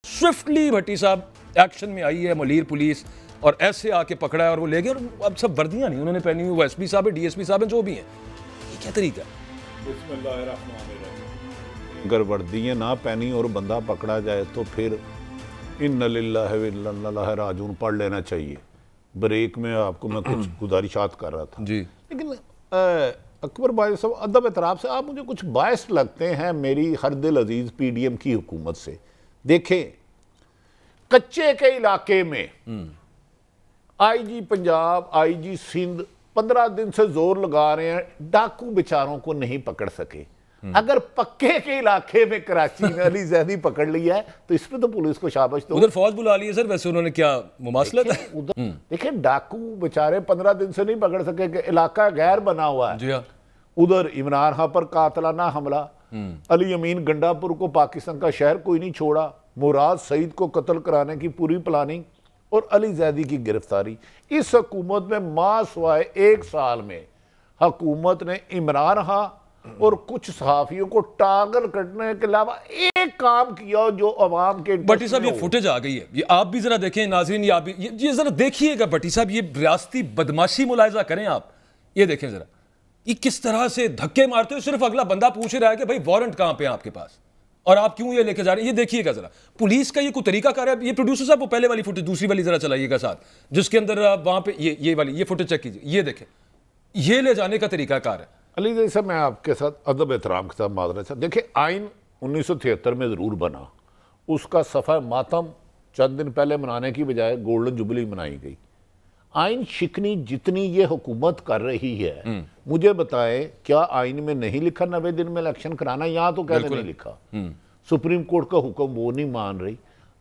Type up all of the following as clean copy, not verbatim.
Swiftly भट्टी साहब action में आई है, मलीर पुलिस, और ऐसे आके पकड़ा है और वो ले गए। और अब सब वर्दियां नहीं उन्होंने पहनी हुई, वो एसपी साहब है, डीएसपी साहब है, जो भी हैं। ये क्या तरीका है? अगर वर्दियाँ ना पहनी और बंदा पकड़ा जाए तो फिर इन्ना लिल्लाहि व इन्ना इलैहि राजिऊन पढ़ लेना चाहिए। ब्रेक में आपको मैं कुछ गुजारिशात कर रहा था जी, लेकिन अकबर भाई साहब, अदब एतराफ़ से आप मुझे कुछ बायस लगते हैं मेरी हर दिल अजीज़ पीडीएम की हुकूमत से। देखें, कच्चे के इलाके में आईजी पंजाब, आईजी सिंध 15 दिन से जोर लगा रहे हैं, डाकू बेचारों को नहीं पकड़ सके। अगर पक्के के इलाके में कराची में अली जैदी पकड़ लिया है तो इस पे तो पुलिस को शाबाश दो। उधर फौज बुला ली है सर, वैसे उन्होंने क्या मुमासलत है? उधर देखिए, डाकू बेचारे 15 दिन से नहीं पकड़ सके कि इलाका गैर बना हुआ है। जी हाँ। उधर इमरान खान पर कातलाना हमला, अली अमीन गंडापुर को पाकिस्तान का शहर कोई नहीं छोड़ा, मुराद सईद को कत्ल कराने की पूरी प्लानिंग और अली जैदी की गिरफ्तारी। इस हुकूमत में मां सवाए 1 साल में हुकूमत ने इमरान खान और कुछ सहाफियों को टारगेट करने के अलावा एक काम किया जो अवाम के। भट्टी साहब, ये फुटेज आ गई है, ये आप भी जरा देखें, नाज़रीन, ये आप भी ये जरा देखिएगा भट्टी साहब, ये रियासती बदमाशी मुलाहिजा करें आप। ये देखें जरा, ये किस तरह से धक्के मारते हो। सिर्फ अगला बंदा पूछ रहा है कि भाई वारंट कहां पे है आपके पास और आप क्यों ये लेके जा रहे हैं। ये देखिएगा जरा, पुलिस का ये कोई तरीका कार है। ये प्रोड्यूसर साहब, वो पहले वाली फुटेज, दूसरी वाली जरा चलाइएगा साथ, जिसके अंदर वहां पे ये वाली ये फुटेज चेक कीजिए। ये देखें, ये ले जाने का तरीका कार है। अली जैसे साहब, मैं आपके साथ अदब एहतराम के साथ माजरत है। देखिए, आइन 1973 में ज़रूर बना, उसका सफ़ा मातम चंद दिन पहले मनाने की बजाय गोल्डन जुबली मनाई गई। आइन शिकनी जितनी ये हुकूमत कर रही है, मुझे बताएं, क्या आइन में नहीं लिखा 90 दिन में इलेक्शन कराना? यहाँ तो कहते नहीं लिखा। सुप्रीम कोर्ट का हुक्म वो नहीं मान रही,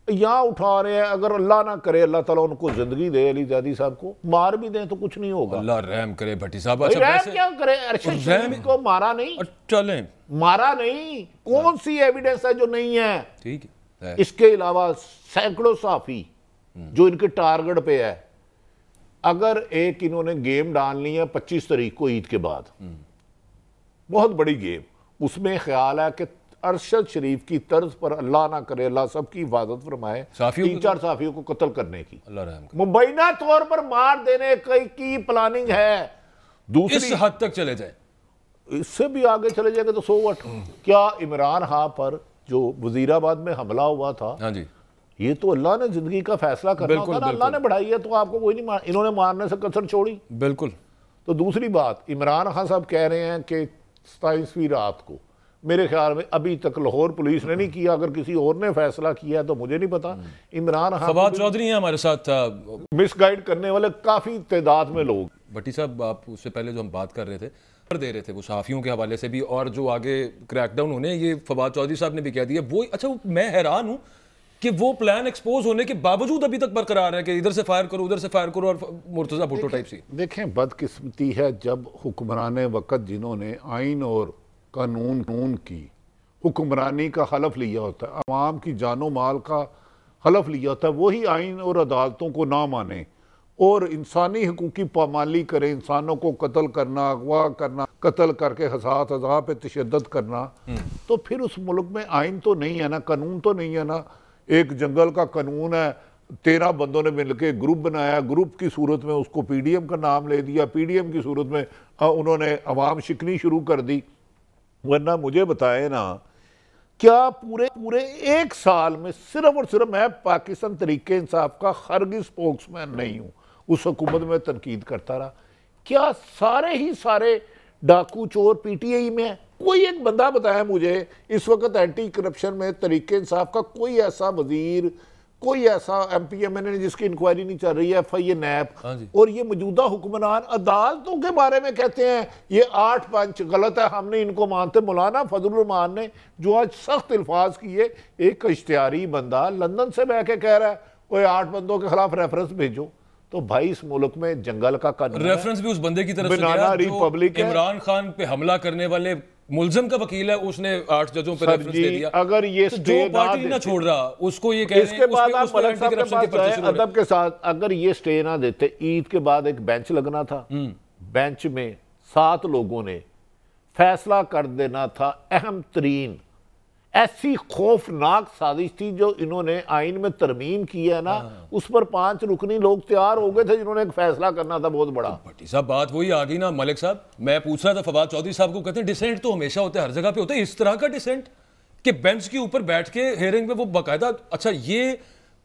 यहाँ उठा रहे हैं। अगर अल्लाह ना करे, अल्लाह ताला उनको जिंदगी दे, अली जैदी साहब को मार भी दें तो कुछ नहीं होगा। अल्लाह रहम करे भट्टी साहब। अच्छा, रहम क्या करे? अरशद शरीफ को मारा नहीं, चले मारा नहीं, कौन सी एविडेंस है जो नहीं है? ठीक है। इसके अलावा सैकड़ों साफी जो इनके टारगेट पे है। अगर एक इन्होंने गेम डालनी है 25 तारीख को ईद के बाद, बहुत बड़ी गेम, उसमें ख्याल है कि अरशद शरीफ की तर्ज पर, अल्लाह ना करे, अल्लाह सबकी हिफाजत फरमाए, 3-4 साफियों को कत्ल करने की, मुबैना तौर पर मार देने की प्लानिंग है। दूसरी, इस हद तक चले जाए, इससे भी आगे चले जाएंगे तो 100 क्या इमरान खान पर जो वजीराबाद में हमला हुआ था, हाँ जी, ये तो अल्लाह ने जिंदगी का फैसला करना होता है, अल्लाह ने बढ़ाई है, तो आपको कोई नहीं इन्होंने मारने से कसर छोड़ी। बिल्कुल। तो दूसरी बात, इमरान खान साहब कह रहे हैं कि 27वीं रात को, मेरे ख्याल में अभी तक लाहौर पुलिस ने नहीं किया, अगर किसी और ने फैसला किया तो मुझे नहीं पता। इमरान खान, फवाद चौधरी हैं हमारे साथ, मिसगाइड करने वाले काफी तादाद में लोग। भट्टी साहब, आप उससे पहले जो हम बात कर रहे थे, दे रहे थे वो सहाफियों के हवाले से भी, और जो आगे क्रैकडाउन होने, ये फवाद चौधरी साहब ने भी कह दिया वो। अच्छा, मैं हैरान हूँ कि वो प्लान एक्सपोज होने के बावजूद अभी तक बरकरार है कि इधर से फायर करो, उधर से फायर करो, और मुर्तजा भुट्टो टाइप सी। देखें, बदकिस्मती है जब हुक्मरान वक्त जिन्होंने आइन और कानून की हुक्मरानी का हलफ लिया होता है, अवाम की जानो माल का हलफ लिया होता है, वही आइन और अदालतों को ना माने और इंसानी हकूक़ की पामाली करे, इंसानों को कत्ल करना, अगवा करना, कत्ल करके हसात अज़ा पे तशद्दुद करना, तो फिर उस मुल्क में आइन तो नहीं है ना, कानून तो नहीं है ना। एक जंगल का कानून है, 13 बंदों ने मिलकर ग्रुप बनाया, ग्रुप की सूरत में उसको पीडीएम का नाम ले दिया, पीडीएम की सूरत में उन्होंने अवाम शिकनी शुरू कर दी। वरना मुझे बताए ना, क्या पूरे 1 साल में सिर्फ और सिर्फ, मैं पाकिस्तान तरीके इंसाफ का हरगिज़ स्पोक्समैन नहीं हूँ, उस हुकूमत में तनकीद करता रहा, क्या सारे ही सारे डाकू चोर पीटीआई में है? कोई एक बंदा बताया मुझे इस वक्त एंटी करप्शन में तरीके इंसाफ का कोई ऐसा वजीर, कोई ऐसा MPMN जिसकी इंक्वायरी नहीं चल रही है, FIA नैब, और ये मौजूदा हुक्मरान अदालतों के बारे में कहते हैं ये 8 पंच गलत है, हमने इनको मानते। मौलाना फजलुर रहमान ने जो आज सख्त अल्फाज किए, एक इश्तिहारी बंदा लंदन से बह के कह रहा है कोई 8 बंदों के खिलाफ रेफरेंस भेजो, तो भाई इस मुल्क में जंगल का कानून, रेफरेंस भी उस बंदे की तरफ से गया जो इमरान खान पे हमला करने वाले मुल्ज़िम का वकील है, उसने 8 जजों पे रेफरेंस दे दिया। अगर ये तो जो पार्टी ना छोड़ रहा उसको ये कह रहे हैं, इसके बाद आप उसको एंटी करप्शन के पर्चे शुरू हो रहे हैं। अदब के साथ, अगर ये स्टे ना देते, ईद के बाद एक बेंच लगना था, बेंच में 7 लोगों ने फैसला कर देना था, अहम तरीन ऐसी खौफनाक साजिश थी जो इन्होंने आइन में तरमीम की है ना, उस पर 5 रुकनी लोग तैयार हो गए थे जिन्होंने एक फैसला करना था बहुत बड़ा। भट्टी साहब बात वही आ गई ना मलिक साहब, मैं पूछ रहा था फवाद चौधरी साहब को, कहते हैं डिसेंट तो हमेशा होता है, हर जगह पे होता है, इस तरह का डिसेंट कि बेंच के ऊपर बैठ के हेयरिंग में वो बाकायदा, अच्छा ये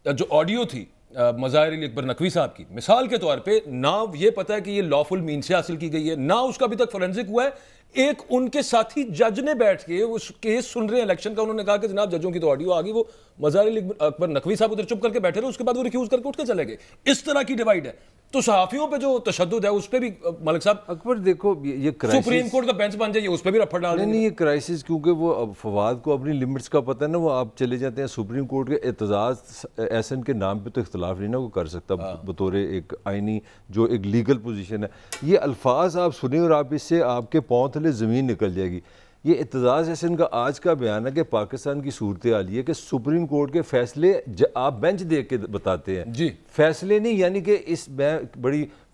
जो ऑडियो थी मज़ाहिर अली अकबर नकवी साहब की, मिसाल के तौर पे ना ये पता है कि ये लॉफुल मीन से हासिल की गई है, ना उसका अभी तक फोरेंसिक हुआ है, एक उनके साथी जज ने बैठ के उस केस सुन रहे हैं इलेक्शन का, उन्होंने कहा कि जनाब जजों की तो ऑडियो आ गई, वो मज़ाहिर अली अकबर नकवी साहब उधर चुप करके बैठे रहे, उसके बाद वो रिक्यूज करके उठ के चले गए। इस तरह की डिवाइड है, तो सहाफियों पे जो तशद्दुद है उस पर भी मलिक साहब अकबर देखो ये सुप्रीम कोर्ट का बेंच बन जाइए, उस पर भी रफड़ डाल नहीं, ये क्राइसिस क्योंकि वो अब फवाद को अपनी लिमिट्स का पता है ना, वो आप चले जाते हैं सुप्रीम कोर्ट के एतजाज़ एहसन के नाम पे तो इख्तलाफ नहीं ना वो कर सकता बतौर एक आइनी जो एक लीगल पोजीशन है। ये अल्फाज आप सुने और आप इससे आपके पाँव तले ज़मीन निकल जाएगी। ये एतजाज़ एहसन का आज का बयान है कि पाकिस्तान की सूरत हाल ये कि सुप्रीम कोर्ट के फैसले आप बेंच देख के बताते हैं जी, फैसले नहीं, यानी कि इस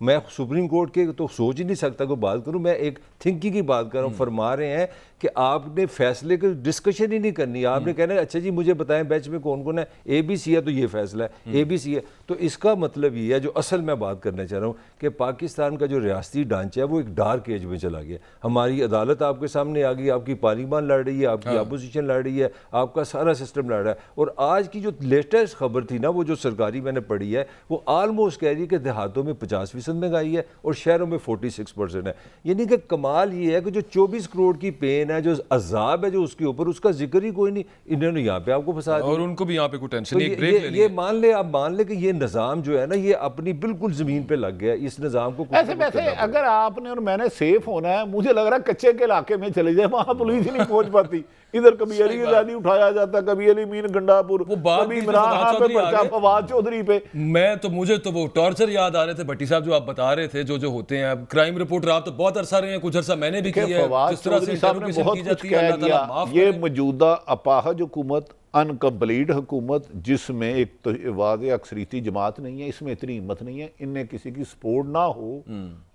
मैं सुप्रीम कोर्ट के तो सोच ही नहीं सकता कोई बात करूं, मैं एक थिंकिंग की बात कर रहा हूं। फरमा रहे हैं कि आपने फैसले की डिस्कशन ही नहीं करनी, आपने कहना है अच्छा जी मुझे बताएं बेंच में कौन कौन है, ABC है तो ये फैसला है, ABC है तो इसका मतलब ये है, जो असल मैं बात करना चाह रहा हूँ कि पाकिस्तान का जो रियासती ढांचा है वो एक डार्क एज में चला गया। हमारी अदालत आपके सामने आ गई, आपकी पार्लियामान लड़ रही है, आपकी अपोजिशन लड़ रही है, आपका सारा सिस्टम लड़ रहा है। और आज की जो लेटेस्ट खबर थी ना, वो जो सरकारी मैंने पढ़ी है, वो ऑलमोस्ट कह रही है कि देहातों में 50% महंगाई है और शहरों में 46% है। यानी कि कमाल ये है कि जो 24 करोड़ की पेन है, जो अजाब है जो उसके ऊपर, उसका जिक्र ही कोई नहीं, इन्होंने यहाँ पे आपको फंसा दिया और उनको भी यहाँ पे कोई टेंशन तो नहीं। ब्रेक ये मान ले, आप मान ले कि ये निज़ाम जो है ना ये अपनी बिल्कुल जमीन पे लग गया, इस निज़ाम को ऐसे वैसे अगर आपने और मैंने सेफ होना है, मुझे लग रहा है कच्चे के इलाके में चले जाए, वहां पुलिस ही नहीं पहुंच पाती। इधर कभी अली आजादी उठाया जाता, कभी अली मीन गंडापुर, कभी इमरान खान पे पर्चा फवाद चौधरी पे। मुझे तो वो टॉर्चर याद आ रहे थे भट्टी साहब जो आप बता रहे थे, जो होते हैं क्राइम रिपोर्टर, आप तो बहुत अरसा रहे हैं, कुछ अरसा मैंने भी किया है, जिस तरह से इंटरोगेशन की जाती है, अल्लाह ताला माफ करे। ये मौजूदा अपाहज हुकूमत, अनकम्प्लीट हुकूमत, जिसमें एक तो वाज़ेह अक्सरीती जमात नहीं है, इसमें इतनी हिम्मत नहीं है, इनमें किसी की सपोर्ट ना हो,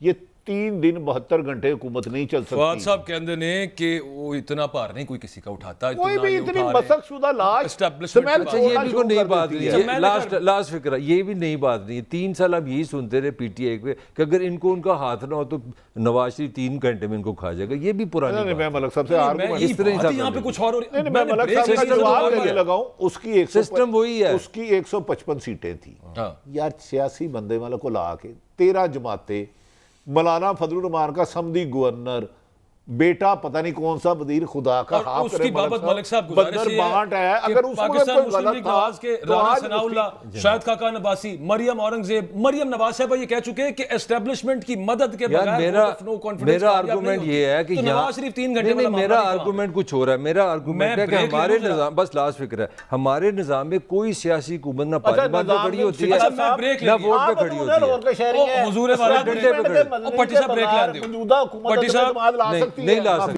ये 3 दिन 72 घंटे हुकूमत नहीं चल सकती। फवाद साहब कहते ने कि वो इतना भार नहीं कोई किसी का उठाता, कोई भी इतनी मसकशुदा लाश एस्टैब्लिशमेंट। अच्छा ये भी कोई नई बात नहीं है, लास्ट फिक्र, ये भी नई बात नहीं है। 3 साल आप यही सुनते रहे PTI पे कि अगर इनको उनका हाथ ना हो तो नवाज शरीफ 3 घंटे में इनको खा जाएगा, ये भी पुरानी बात है। मैं मलक साहब से इस तरह यहाँ पे कुछ और मैं मलक साहब का जवाब देने लगाऊं, उसकी सिस्टम वही है, उसकी 155 सीटें थी यार, 86 बंदे वालों को ला के 13 जमातें, मौलाना फजलुर रहमान का समदी गवर्नर, बेटा पता नहीं कौन सा वजीर खुदा का हाफ उसकी बाबत मलिक साहब बंदर बांट है, अगर उसमें कोई गलत था के राना सनाउल्लाह, शाहिद खाकान अब्बासी, मरियम औरंगजेब, मरियम नवाज साहब ये कह चुके हैं कि एस्टैब्लिशमेंट की मदद के बगैर मेरा आर्गुमेंट ये है कि नवाज शरीफ 3 घंटे नहीं, मेरा आर्गुमेंट कुछ हो रहा है। मेरा आर्गुमेंट है कि हमारे निजाम, बस लास्ट फिक्र है, हमारे निजाम में कोई सियासी हुकूमत ना पार्लियामेंट में खड़ी होती है ना वोट पे खड़ी होती है। हुजूर वाला पट्टी साहब ब्रेक ला दो, मौजूदा हुकूमत नहीं ला सकते।